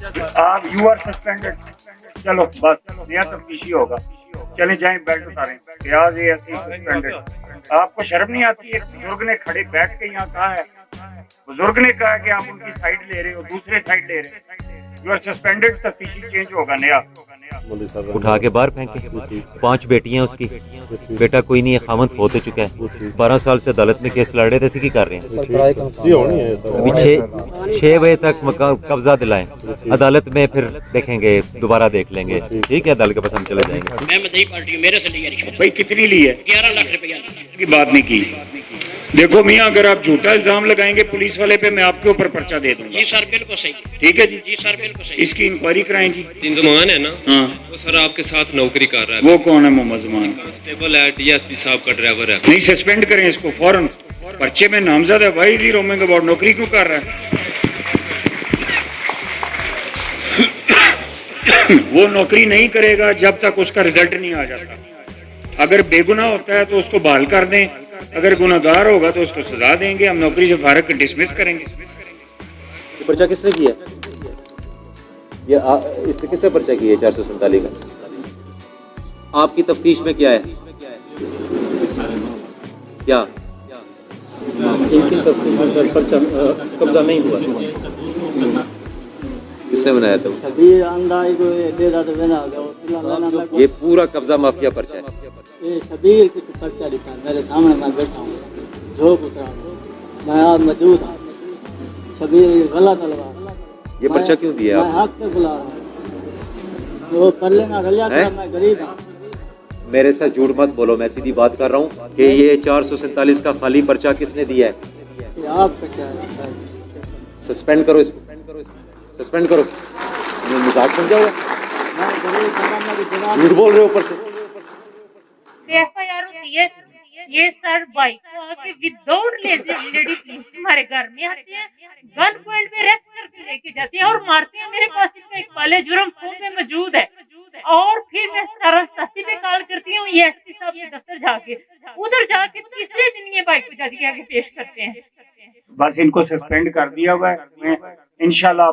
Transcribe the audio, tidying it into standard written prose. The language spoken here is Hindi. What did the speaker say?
आप यू आर सस्पेंडेड। चलो बस नया तफ्तीशी होगा। चले जाएं, बेल्ट उतारें। रियाज ये ऐसे सस्पेंडेड। आपको शर्म नहीं आती? एक बुजुर्ग ने खड़े बैठ के यहाँ कहा है, बुजुर्ग ने कहा कि आप उनकी साइड ले रहे हो, दूसरे साइड ले रहे हैं। You are suspended. तफ्तीशी चेंज होगा नया। उठा के बाहर फेंके। 5 बेटियां उसकी, बेटा कोई नहीं है, खामद फोत हो चुका है। 12 साल से अदालत में केस लड़ रहे थे, इसी की कर रहे हैं। अभी 6 बजे तक कब्जा दिलाएं, अदालत में फिर देखेंगे, दोबारा देख लेंगे। ठीक है, अदालत के पास हम चले जाएंगे। मैं मदई पार्टी मेरे से लिया रिश्वत भाई कितनी ली है? 11 लाख रुपया की बात नहीं की। देखो मियाँ, अगर आप झूठा इल्जाम लगाएंगे पुलिस वाले पे, मैं आपके ऊपर पर्चा दे दूंगा। जी सर बिल्कुल सही। ठीक है जी? जी सर बिल्कुल सही। इसकी इंक्वायरी कराएं जी। जुमान है ना, हाँ, वो सर आपके साथ नौकरी कर रहा है। वो कौन है? मोहम्मद जुमान। कांस्टेबल है, डीएसपी साहब का ड्राइवर है। नहीं, सस्पेंड करें इसको फौरन। पर्चे में नामजद है भाई जी, रोमिंग अबाउट। नौकरी क्यों कर रहा है? वो नौकरी नहीं करेगा जब तक उसका रिजल्ट नहीं आ जाता। अगर बेगुनाह होता है तो उसको बहाल कर दें, अगर गुनाहगार होगा तो उसको सजा देंगे। हम नौकरी से फारग डिसमिस करेंगे। ये पर्चा किसने किया? ये इससे किसने पर्चा किया? 447 का आपकी तफ्तीश में क्या है? क्या इनकी तफ्तीश में पर्चा कब्जा नहीं हुआ। किसने बनाया था? शबीर अंदाज को दे रहा था। ये पूरा कब्जा माफिया पर्चा है। ये शबीर की पर्चा लिखा है मेरे सामने, मैं बैठा हूँ, झोंक उतरा हूँ, मैं आज मौजूद हूँ। शबीर गलत अलवा। ये पर्चा क्यों दिया मैं हक पे बुला रहा हूँ, तो कर लेना रलिया था। मैं गरीब हूँ। मेरे साथ झूठ मत बोलो, मैं सीधी बात कर रहा हूँ कि ये 447 का खाली पर्चा किसने दिया है? ये आपका क्या है? सस्पेंड करो इसको, सस्पेंड करो। मजाक समझा हुआ? मैं गरीब बंदा, मेरी जनाब झूठ बोल रहे हो ऊपर से। FIR होती है। ये सर बाइक को आके विदाउट लेडी पुलिस हमारे घर में आते हैं, गन पॉइंट पे रेस्ट करके लेके जाते हैं और मारते हैं। मेरे पास इसका एक पाले जुर्म फोन में मौजूद है। और फिर मैं 87 पे कॉल करती हूँ, ये SP साहब के दफ्तर जाके, उधर जाके तीसरे दिन ये बाइक को जाके आगे पेश करते हैं। बस इनको सस्पेंड कर दिया हुआ है। इंशाल्लाह